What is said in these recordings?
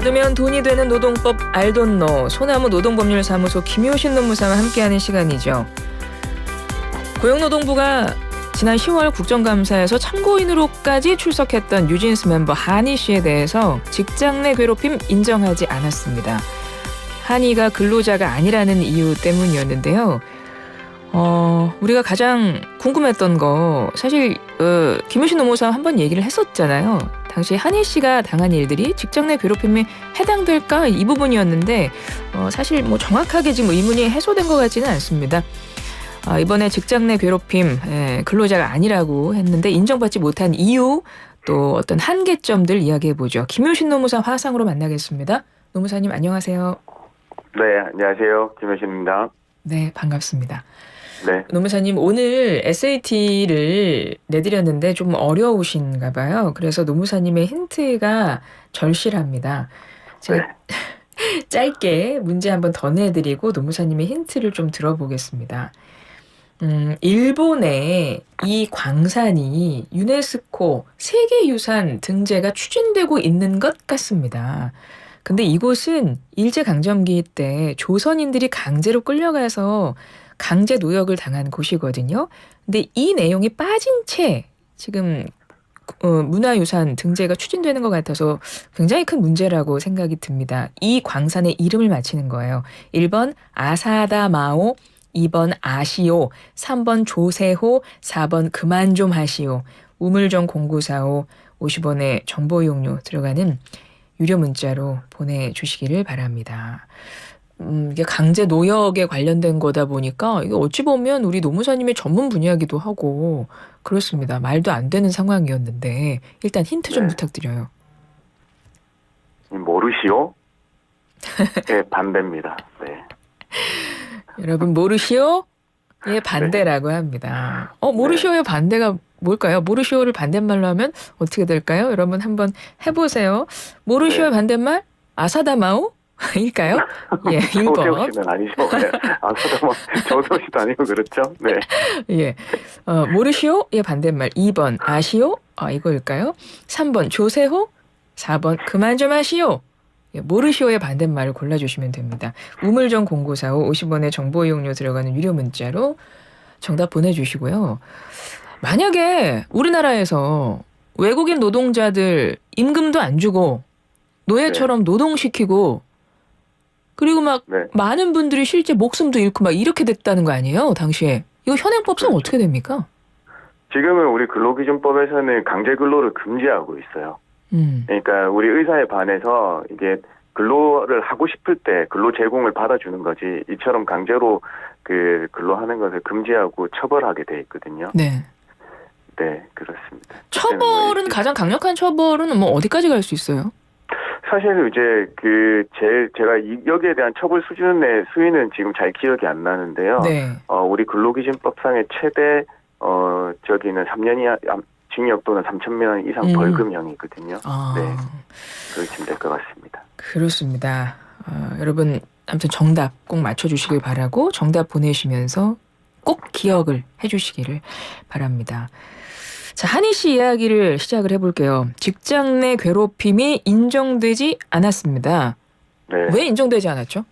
받으면 돈이 되는 노동법 알돈노 소나무 노동법률사무소 김효신 노무사와 함께하는 시간이죠. 고용노동부가 지난 10월 국정감사에서 참고인으로까지 출석했던 뉴진스 멤버 한희 씨에 대해서 직장 내 괴롭힘 인정하지 않았습니다. 한희가 근로자가 아니라는 이유 때문이었는데요. 우리가 가장 궁금했던 거 사실 김효신 노무사와 한번 얘기를 했었잖아요. 당시 한희 씨가 당한 일들이 직장 내 괴롭힘에 해당될까 이 부분이었는데 사실 뭐 정확하게 지금 의문이 해소된 것 같지는 않습니다. 이번에 직장 내 괴롭힘 근로자가 아니라고 했는데 인정받지 못한 이유 또 어떤 한계점들 이야기해보죠. 김효신 노무사 화상으로 만나겠습니다. 노무사님 안녕하세요. 네, 안녕하세요. 김효신입니다. 네, 반갑습니다. 네. 노무사님 오늘 SAT를 내드렸는데 좀 어려우신가 봐요. 그래서 노무사님의 힌트가 절실합니다. 제가 네. 짧게 문제 한번 더 내드리고 노무사님의 힌트를 좀 들어보겠습니다. 일본의 이 광산이 유네스코 세계유산 등재가 추진되고 있는 것 같습니다. 근데 이곳은 일제강점기 때 조선인들이 강제로 끌려가서 강제 노역을 당한 곳이거든요. 근데 이 내용이 빠진 채 지금 문화유산 등재가 추진되는 것 같아서 굉장히 큰 문제라고 생각이 듭니다. 이 광산의 이름을 맞히는 거예요. 1번 아사다마오, 2번 아시오, 3번 조세호, 4번 그만 좀 하시오. 우물정 0945 50원의 정보 이용료 들어가는 유료 문자로 보내주시기를 바랍니다. 이게 강제 노역에 관련된 거다 보니까 이게 어찌 보면 우리 노무사님의 전문 분야이기도 하고 그렇습니다. 말도 안 되는 상황이었는데 일단 힌트 좀 부탁드려요. 모르시오? 네, 반대입니다. 네. 여러분 모르시오? 예, 반대라고 합니다. 모르시오의 반대가 뭘까요? 모르시오를 반대말로 하면 어떻게 될까요? 여러분 한번 해보세요. 모르시오의 반대말? 아사다마오? 일까요? 예, 1번. 조세호 씨는 아니죠. 네. 아사다마오, 조세호 씨도 아니고 그렇죠? 네. 예, 모르시오의 반대말 2번 아시오? 이거일까요? 3번 조세호? 4번 그만 좀 하시오. 모르시오의 반대말을 골라주시면 됩니다. 우물정 0945 50원의 정보 이용료 들어가는 유료 문자로 정답 보내주시고요. 만약에 우리나라에서 외국인 노동자들 임금도 안 주고 노예처럼 노동시키고 그리고 막 많은 분들이 실제 목숨도 잃고 막 이렇게 됐다는 거 아니에요? 당시에. 이거 현행법상 그렇죠. 어떻게 됩니까? 지금은 우리 근로기준법에서는 강제 근로를 금지하고 있어요. 그러니까 우리 의사에 반해서 이게 근로를 하고 싶을 때 근로 제공을 받아주는 거지 이처럼 강제로 그 근로하는 것을 금지하고 처벌하게 돼 있거든요. 네. 네, 그렇습니다. 처벌은 가장 강력한 처벌은 뭐 어디까지 갈 수 있어요? 사실 이제 제가 여기에 대한 처벌 수준의 수위는 지금 잘 기억이 안 나는데요. 네. 우리 근로기준법상의 최대 저기는 3년 이하 징역 또는 3,000만 원 이상 벌금형이거든요. 네, 그러시면 될 것 같습니다. 그렇습니다. 여러분 아무튼 정답 꼭 맞춰주시길 바라고 정답 보내시면서 꼭 기억을 해주시기를 바랍니다. 자, 한희 씨 이야기를 시작을 해볼게요. 직장 내 괴롭힘이 인정되지 않았습니다. 네. 왜 인정되지 않았죠?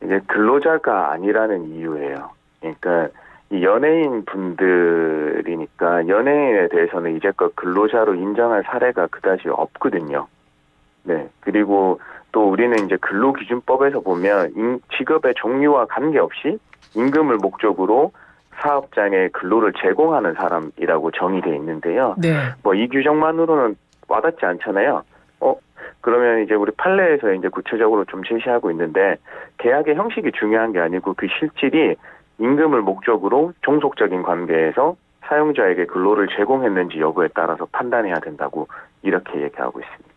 이제 근로자가 아니라는 이유예요. 그러니까 이 연예인 분들이니까 연예인에 대해서는 이제껏 근로자로 인정할 사례가 그다지 없거든요. 네. 그리고 또 우리는 이제 근로기준법에서 보면 직업의 종류와 관계없이 임금을 목적으로 사업장에 근로를 제공하는 사람이라고 정의되어 있는데요. 네. 뭐 이 규정만으로는 와닿지 않잖아요. 그러면 이제 우리 판례에서 이제 구체적으로 좀 제시하고 있는데 계약의 형식이 중요한 게 아니고 그 실질이 임금을 목적으로 종속적인 관계에서 사용자에게 근로를 제공했는지 여부에 따라서 판단해야 된다고 이렇게 얘기하고 있습니다.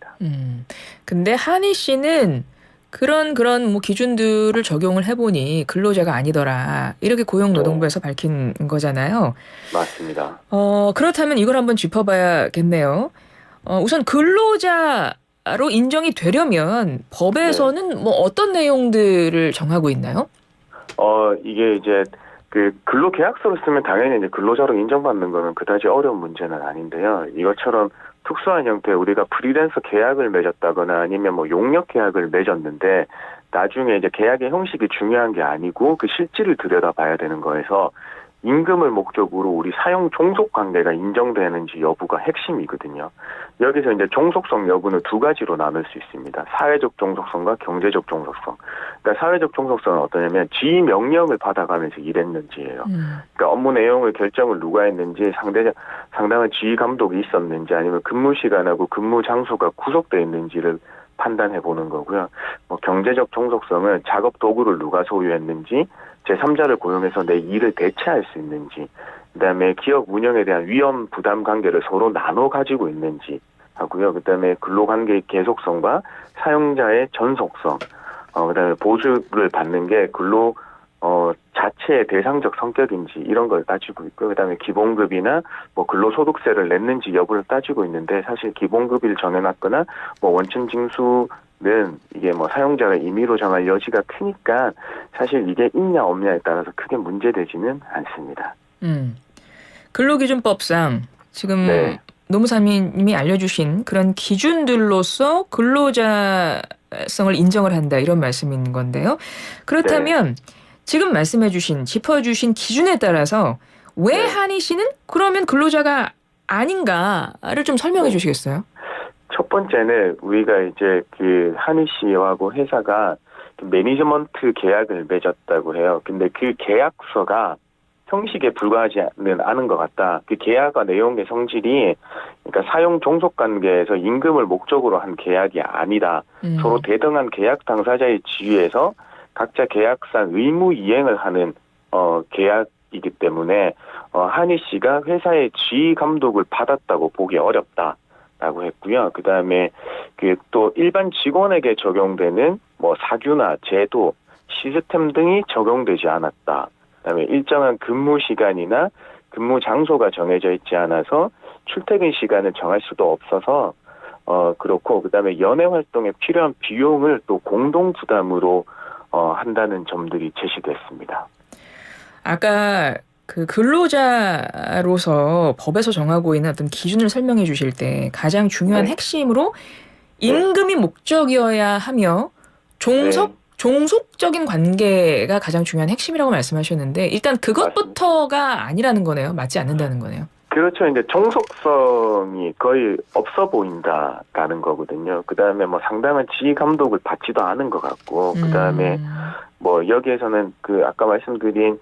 근데 한희 씨는 그런 뭐 기준들을 적용을 해보니 근로자가 아니더라. 이렇게 고용노동부에서 밝힌 거잖아요. 맞습니다. 그렇다면 이걸 한번 짚어봐야겠네요. 우선 근로자로 인정이 되려면 법에서는 뭐 어떤 내용들을 정하고 있나요? 이게 이제 그 근로계약서를 쓰면 당연히 이제 근로자로 인정받는 거는 그다지 어려운 문제는 아닌데요. 이것처럼 특수한 형태 우리가 프리랜서 계약을 맺었다거나 아니면 뭐 용역 계약을 맺었는데 나중에 이제 계약의 형식이 중요한 게 아니고 그 실질을 들여다봐야 되는 거에서 임금을 목적으로 우리 사용 종속 관계가 인정되는지 여부가 핵심이거든요. 여기서 이제 종속성 여부는 두 가지로 나눌 수 있습니다. 사회적 종속성과 경제적 종속성. 그러니까 사회적 종속성은 어떠냐면 지휘 명령을 받아가면서 일했는지예요. 그러니까 업무 내용을 결정을 누가 했는지 상당한 지휘 감독이 있었는지 아니면 근무 시간하고 근무 장소가 구속되어 있는지를 판단해 보는 거고요. 뭐 경제적 종속성은 작업 도구를 누가 소유했는지, 제3자를 고용해서 내 일을 대체할 수 있는지, 그다음에 기업 운영에 대한 위험 부담 관계를 서로 나눠 가지고 있는지 하고요. 그다음에 근로관계의 계속성과 사용자의 전속성, 그다음에 보수를 받는 게 근로 자체의 대상적 성격인지 이런 걸 따지고 있고요. 그다음에 기본급이나 뭐 근로소득세를 냈는지 여부를 따지고 있는데 사실 기본급을 정해놨거나 뭐 원천 징수는 이게 뭐 사용자가 임의로 정할 여지가 크니까 사실 이게 있냐 없냐에 따라서 크게 문제되지는 않습니다. 근로기준법상 지금 네. 노무사님이 알려주신 그런 기준들로서 근로자성을 인정을 한다 이런 말씀인 건데요. 그렇다면 지금 말씀해주신 짚어주신 기준에 따라서 왜 네. 한희 씨는 그러면 근로자가 아닌가를 좀 설명해 네. 주시겠어요? 첫 번째는 우리가 이제 그 한희 씨하고 회사가 매니지먼트 계약을 맺었다고 해요. 근데 그 계약서가 형식에 불과하지는 않은 것 같다. 그 계약과 내용의 성질이 그러니까 사용 종속 관계에서 임금을 목적으로 한 계약이 아니다. 서로 대등한 계약 당사자의 지위에서 각자 계약상 의무 이행을 하는 계약이기 때문에 한희 씨가 회사의 지휘 감독을 받았다고 보기 어렵다라고 했고요. 그다음에 그 또 일반 직원에게 적용되는 뭐 사규나 제도, 시스템 등이 적용되지 않았다. 그다음에 일정한 근무 시간이나 근무 장소가 정해져 있지 않아서 출퇴근 시간을 정할 수도 없어서 그렇고 그다음에 연애 활동에 필요한 비용을 또 공동 부담으로 한다는 점들이 제시됐습니다. 아까 그 근로자로서 법에서 정하고 있는 어떤 기준을 설명해 주실 때 가장 중요한 네. 핵심으로 임금이 목적이어야 하며 종속적인 관계가 가장 중요한 핵심이라고 말씀하셨는데 일단 그것부터가 아니라는 거네요. 맞지 않는다는 거네요. 그렇죠. 이제 종속성이 거의 없어 보인다라는 거거든요. 그다음에 뭐 상당한 지휘 감독을 받지도 않은 것 같고, 그다음에 뭐 여기에서는 그 아까 말씀드린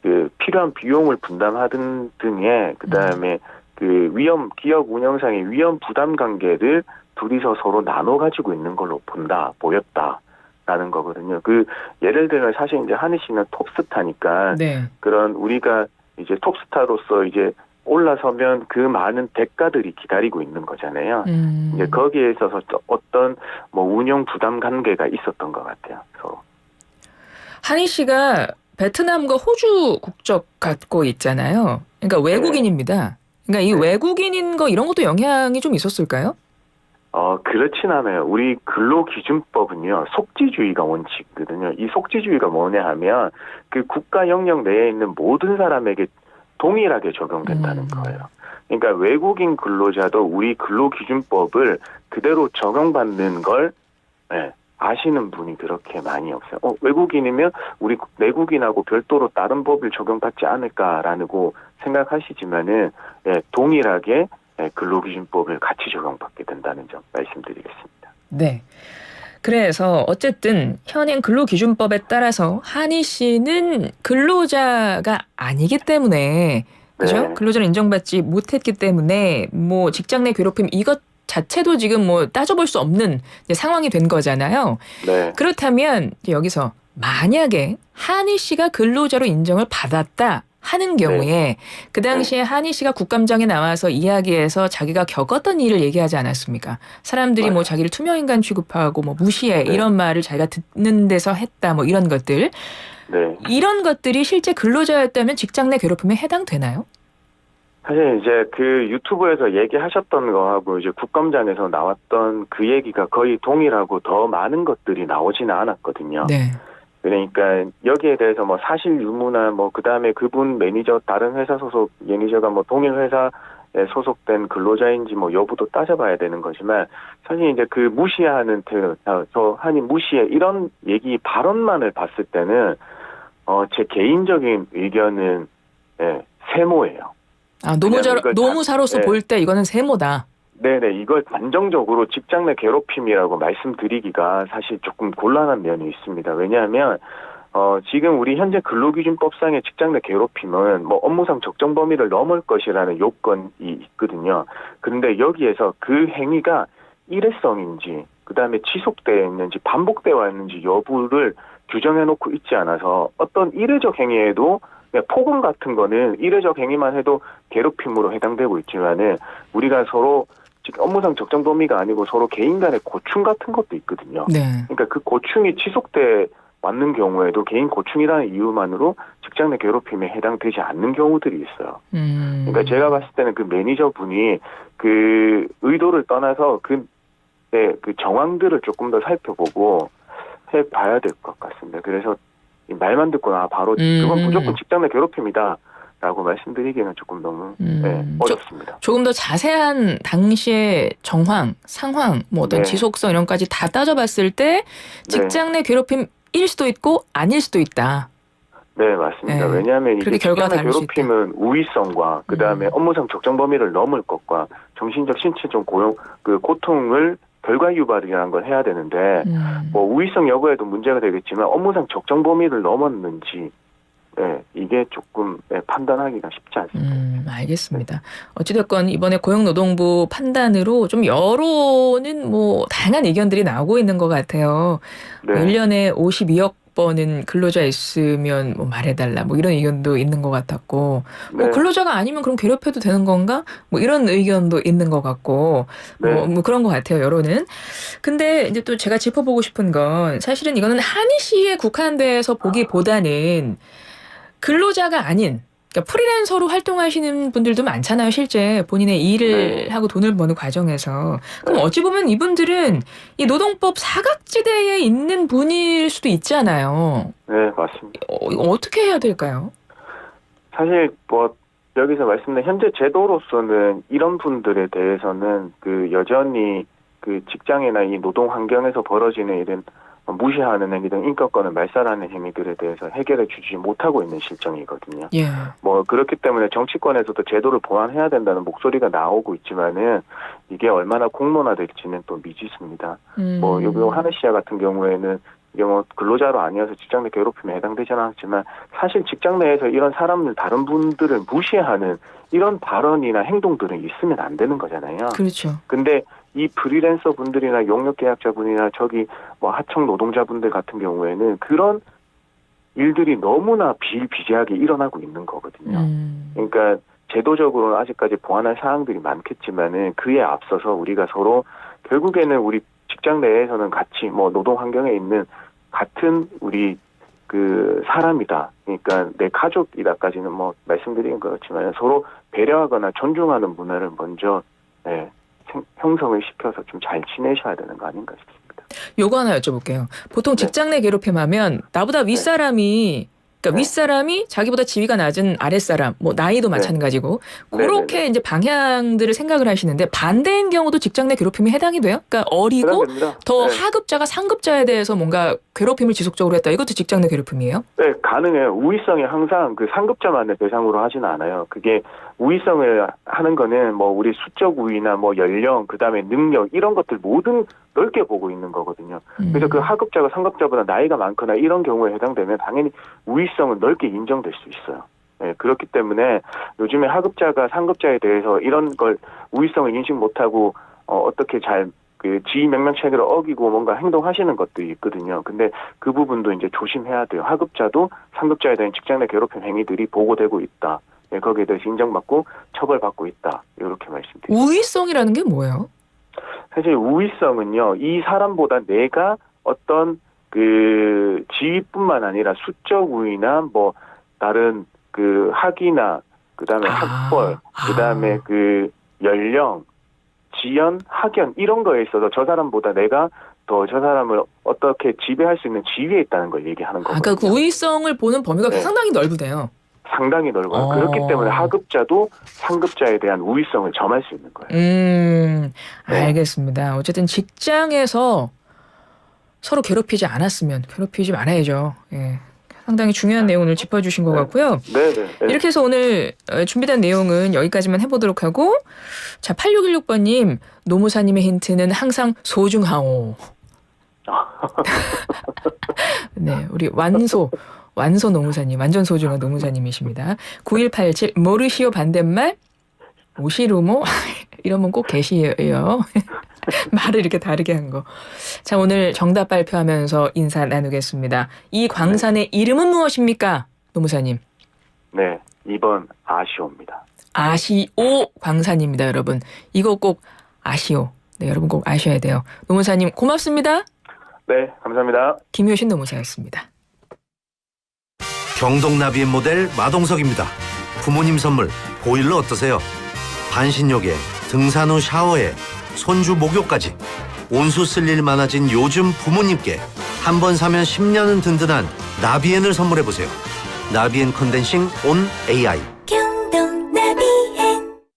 그 필요한 비용을 분담하던 등의 그다음에 그 기업 운영상의 위험 부담 관계를 둘이서 서로 나눠 가지고 있는 걸로 보였다라는 거거든요. 그 예를 들면 사실 이제 한희 씨는 톱스타니까 네. 그런 우리가 이제 톱스타로서 이제 올라서면 그 많은 대가들이 기다리고 있는 거잖아요. 이제 거기에 있어서 어떤 뭐 운영 부담 관계가 있었던 것 같아요. 서로. 한희 씨가 베트남과 호주 국적 갖고 있잖아요. 그러니까 외국인입니다. 그러니까 이 외국인인 거 이런 것도 영향이 좀 있었을까요? 그렇진 않아요. 우리 근로기준법은요, 속지주의가 원칙이거든요. 이 속지주의가 뭐냐 하면, 그 국가 영역 내에 있는 모든 사람에게 동일하게 적용된다는 거예요. 그러니까 외국인 근로자도 우리 근로기준법을 그대로 적용받는 걸, 아시는 분이 그렇게 많이 없어요. 외국인이면 우리 내국인하고 별도로 다른 법을 적용받지 않을까라고 생각하시지만은, 동일하게 근로기준법을 같이 적용받게 된다는 점 말씀드리겠습니다. 네. 그래서 어쨌든 현행 근로기준법에 따라서 한희 씨는 근로자가 아니기 때문에 그죠? 네. 근로자를 인정받지 못했기 때문에 뭐 직장 내 괴롭힘 이것 자체도 지금 뭐 따져볼 수 없는 이제 상황이 된 거잖아요. 네. 그렇다면 이제 여기서 만약에 한희 씨가 근로자로 인정을 받았다 하는 경우에 그 당시에 한희 씨가 국감장에 나와서 이야기해서 자기가 겪었던 일을 얘기하지 않았습니까? 사람들이 뭐 자기를 투명인간 취급하고 뭐 무시해 이런 말을 자기가 듣는 데서 했다 뭐 이런 것들. 이런 것들이 실제 근로자였다면 직장 내 괴롭힘에 해당되나요? 사실 이제 그 유튜브에서 얘기하셨던 거하고 이제 국감장에서 나왔던 그 얘기가 거의 동일하고 더 많은 것들이 나오지는 않았거든요. 네. 그러니까 여기에 대해서 뭐 사실 유무나 뭐 그다음에 그분 매니저 다른 회사 소속 매니저가 뭐 동일 회사에 소속된 근로자인지 뭐 여부도 따져봐야 되는 거지만 사실 이제 그 무시하는 저 한이 무시해 이런 얘기 발언만을 봤을 때는 제 개인적인 의견은 세모예요. 왜냐면 이걸 노무사로서 볼 때 이거는 세모다. 네네, 이걸 단정적으로 직장 내 괴롭힘이라고 말씀드리기가 사실 조금 곤란한 면이 있습니다. 왜냐하면, 지금 우리 현재 근로기준법상의 직장 내 괴롭힘은 뭐 업무상 적정 범위를 넘을 것이라는 요건이 있거든요. 그런데 여기에서 그 행위가 일회성인지, 그 다음에 지속되어 있는지, 반복되어 왔는지 여부를 규정해놓고 있지 않아서 어떤 일회적 행위에도 폭언 같은 거는 일회적 행위만 해도 괴롭힘으로 해당되고 있지만은 우리가 서로 업무상 적정 범위가 아니고 서로 개인 간의 고충 같은 것도 있거든요. 네. 그러니까 그 고충이 지속돼 왔는 경우에도 개인 고충이라는 이유만으로 직장 내 괴롭힘에 해당되지 않는 경우들이 있어요. 그러니까 제가 봤을 때는 그 매니저분이 그 의도를 떠나서 그 정황들을 조금 더 살펴보고 해봐야 될 것 같습니다. 그래서 말만 듣거나 바로 그건 무조건 직장 내 괴롭힘이다. 라고 말씀드리기는 조금 너무 어렵습니다. 조금 더 자세한 당시의 정황, 상황, 뭐 어떤 지속성 이런 것까지 다 따져봤을 때 직장 내 괴롭힘일 수도 있고 아닐 수도 있다. 네, 맞습니다. 왜냐하면 이게 직장 내 괴롭힘은 우의성과 그 다음에 업무상 적정 범위를 넘을 것과 정신적, 신체적 고통을 결과 유발이라는 걸 해야 되는데 뭐 우의성 여부에도 문제가 되겠지만 업무상 적정 범위를 넘었는지 이게 조금 판단하기가 쉽지 않습니다. 알겠습니다. 어찌됐건 이번에 고용노동부 판단으로 좀 여론은 뭐 다양한 의견들이 나오고 있는 것 같아요. 네. 1년에 52억 번은 근로자 있으면 뭐 말해달라 뭐 이런 의견도 있는 것 같았고 뭐 근로자가 아니면 그럼 괴롭혀도 되는 건가? 뭐 이런 의견도 있는 것 같고 뭐 그런 것 같아요. 여론은. 근데 이제 또 제가 짚어보고 싶은 건 사실은 이거는 한희 씨에 국한돼서 보기보다는 근로자가 아닌 그러니까 프리랜서로 활동하시는 분들도 많잖아요. 실제 본인의 일을 하고 돈을 버는 과정에서. 그럼 어찌 보면 이분들은 이 노동법 사각지대에 있는 분일 수도 있잖아요. 네, 맞습니다. 어떻게 해야 될까요? 사실 뭐 여기서 말씀드린 현재 제도로서는 이런 분들에 대해서는 그 여전히 그 직장이나 이 노동 환경에서 벌어지는 일은 무시하는 행위 등 인권권을 말살하는 행위들에 대해서 해결해 주지 못하고 있는 실정이거든요. 뭐 그렇기 때문에 정치권에서도 제도를 보완해야 된다는 목소리가 나오고 있지만은 이게 얼마나 공론화될지는 또 미지수입니다. 뭐 여기 하늘 씨와 같은 경우에는 이게 뭐 근로자로 아니어서 직장 내 괴롭힘에 해당되지는 않지만 사실 직장 내에서 이런 사람들 다른 분들을 무시하는 이런 발언이나 행동들은 있으면 안 되는 거잖아요. 그렇죠. 근데 이 프리랜서 분들이나 용역 계약자 분이나 저기 뭐 하청 노동자분들 같은 경우에는 그런 일들이 너무나 비일비재하게 일어나고 있는 거거든요. 그러니까 제도적으로는 아직까지 보완할 사항들이 많겠지만은 그에 앞서서 우리가 서로 결국에는 우리 직장 내에서는 같이 뭐 노동 환경에 있는 같은 우리 그 사람이다. 그러니까 내 가족이다까지는 뭐 말씀드리긴 그렇지만 서로 배려하거나 존중하는 문화를 먼저 형성을 시켜서 좀 잘 지내셔야 되는 거 아닌가 싶습니다. 요거 하나 여쭤볼게요. 보통 직장 내 괴롭힘 하면 나보다 윗사람이 그러니까 윗사람이 자기보다 지위가 낮은 아랫사람, 뭐 나이도 마찬가지고 그렇게 이제 방향들을 생각을 하시는데 반대인 경우도 직장 내 괴롭힘이 해당이 돼요? 그러니까 어리고 더 하급자가 상급자에 대해서 뭔가 괴롭힘을 지속적으로 했다. 이것도 직장 내 괴롭힘이에요? 네, 가능해요. 우위성이 항상 그 상급자만을 대상으로 하지는 않아요. 그게 우위성을 하는 거는 뭐 우리 수적 우위나 뭐 연령, 그다음에 능력 이런 것들 모든 넓게 보고 있는 거거든요. 그래서 그 하급자가 상급자보다 나이가 많거나 이런 경우에 해당되면 당연히 우위성은 넓게 인정될 수 있어요. 네, 그렇기 때문에 요즘에 하급자가 상급자에 대해서 이런 걸 우위성을 인식 못하고 어떻게 잘 그 지위 명령 체계를 어기고 뭔가 행동하시는 것들이 있거든요. 근데 그 부분도 이제 조심해야 돼요. 하급자도 상급자에 대한 직장 내 괴롭힘 행위들이 보고되고 있다. 네, 거기에 대해서 인정받고 처벌받고 있다. 이렇게 말씀드립니다. 우위성이라는 게 뭐예요? 사실 우위성은요, 이 사람보다 내가 어떤 그 지위뿐만 아니라 수적 우위나 뭐 다른 그 학위나 그다음에 학벌, 그다음에 그 연령, 지연, 학연 이런 거에 있어서 저 사람보다 내가 때부터 저 사람을 어떻게 지배할 수 있는 지위에 있다는 걸 얘기하는 거거든요. 아까 그 우위성을 보는 범위가 네. 상당히 넓으네요. 상당히 넓어요. 그렇기 때문에 하급자도 상급자에 대한 우위성을 점할 수 있는 거예요. 네. 알겠습니다. 어쨌든 직장에서 서로 괴롭히지 않았으면 괴롭히지 말아야죠. 예. 상당히 중요한 내용을 짚어주신 것 같고요. 네네. 이렇게 해서 오늘 준비된 내용은 여기까지만 해보도록 하고, 자, 8616번님, 노무사님의 힌트는 항상 소중하오. 네, 우리 완소 노무사님, 완전 소중한 노무사님이십니다. 9187, 모르시오 반대말, 오시루모, 이러면 꼭 계시에요. 말을 이렇게 다르게 한 거. 자, 오늘 정답 발표하면서 인사 나누겠습니다. 이 광산의 이름은 무엇입니까? 노무사님. 네, 2번 아시오입니다. 아시오 광산입니다, 여러분. 이거 꼭 아시오. 네, 여러분 꼭 아셔야 돼요. 노무사님 고맙습니다. 네, 감사합니다. 김효신 노무사였습니다. 경동나비의 모델 마동석입니다. 부모님 선물 보일러 어떠세요? 반신욕에 등산 후 샤워에 손주 목욕까지 온수 쓸 일 많아진 요즘 부모님께 한 번 사면 10년은 든든한 나비엔을 선물해보세요. 나비엔 컨덴싱 온 AI.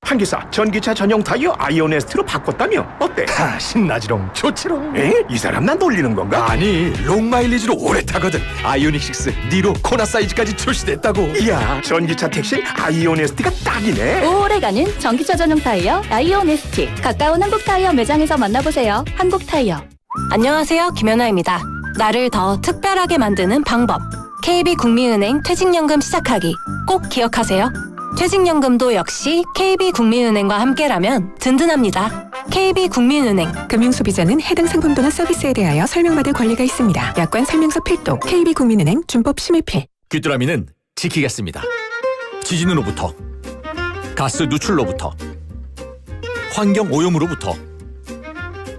한기사 전기차 전용 타이어 아이오네스트로 바꿨다며? 어때? 신나지롱 좋지롱. 에? 이 사람 나 놀리는 건가? 아니 롱마일리지로 오래 타거든. 아이오닉6 니로 코나 사이즈까지 출시됐다고. 이야, 전기차 택시 아이오네스트가 딱이네. 오래가는 전기차 전용 타이어 아이오네스트. 가까운 한국타이어 매장에서 만나보세요. 한국타이어. 안녕하세요, 김연아입니다. 나를 더 특별하게 만드는 방법. KB국민은행 퇴직연금 시작하기. 꼭 기억하세요. 퇴직연금도 역시 KB국민은행과 함께라면 든든합니다. KB국민은행. 금융소비자는 해당 상품도나 서비스에 대하여 설명받을 권리가 있습니다. 약관 설명서 필독. KB국민은행 준법 심의필. 귀뚜라미는 지키겠습니다. 지진으로부터, 가스 누출로부터, 환경 오염으로부터,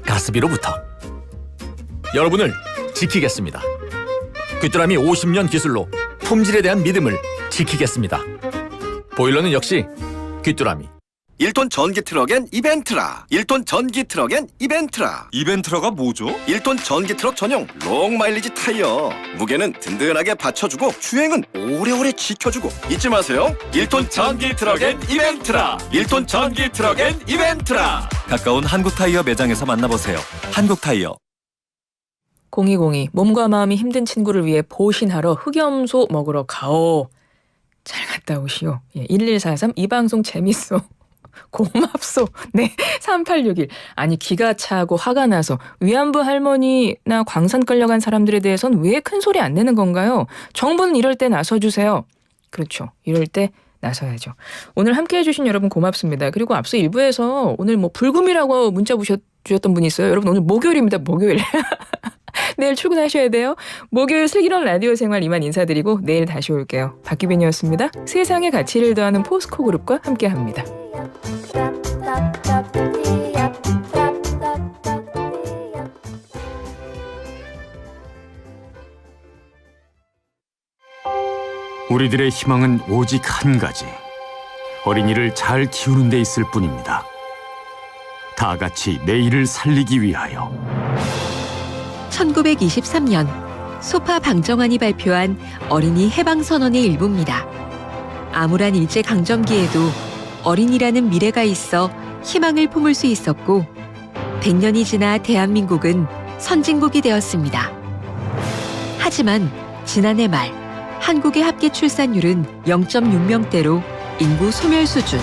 가스비로부터 여러분을 지키겠습니다. 귀뚜라미 50년 기술로 품질에 대한 믿음을 지키겠습니다. 보일러는 역시 귀뚜라미. 1톤 전기 트럭엔 이벤트라. 1톤 전기 트럭엔 이벤트라. 이벤트라가 뭐죠? 1톤 전기 트럭 전용 롱 마일리지 타이어. 무게는 든든하게 받쳐주고 주행은 오래오래 지켜주고. 잊지 마세요. 1톤 전기 트럭엔 이벤트라. 1톤 전기 트럭엔 이벤트라. 가까운 한국타이어 매장에서 만나보세요. 한국타이어. 0202 몸과 마음이 힘든 친구를 위해 보신하러 흑염소 먹으러 가오. 잘 갔다 오시오. 예, 1143 이 방송 재밌어. 고맙소. 네, 3861 아니 기가 차고 화가 나서 위안부 할머니나 광산 끌려간 사람들에 대해선 왜 큰 소리 안 내는 건가요? 정부는 이럴 때 나서주세요. 그렇죠. 이럴 때 나서야죠. 오늘 함께해 주신 여러분 고맙습니다. 그리고 앞서 일부에서 오늘 뭐 불금이라고 문자 주셨던 분이 있어요. 여러분 오늘 목요일입니다. 목요일. 내일 출근하셔야 돼요. 목요일 슬기로운 라디오 생활 이만 인사드리고 내일 다시 올게요. 박규빈이었습니다. 세상의 가치를 더하는 포스코 그룹과 함께합니다. 우리들의 희망은 오직 한 가지. 어린이를 잘 키우는 데 있을 뿐입니다. 다 같이 내일을 살리기 위하여. 1923년 소파 방정환이 발표한 어린이 해방선언의 일부입니다. 암울한 일제강점기에도 어린이라는 미래가 있어 희망을 품을 수 있었고 100년이 지나 대한민국은 선진국이 되었습니다. 하지만 지난해 말 한국의 합계 출산율은 0.6명대로 인구 소멸 수준.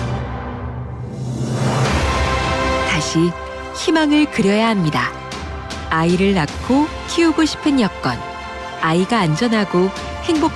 다시 희망을 그려야 합니다. 아이를 낳고 키우고 싶은 여건, 아이가 안전하고 행복한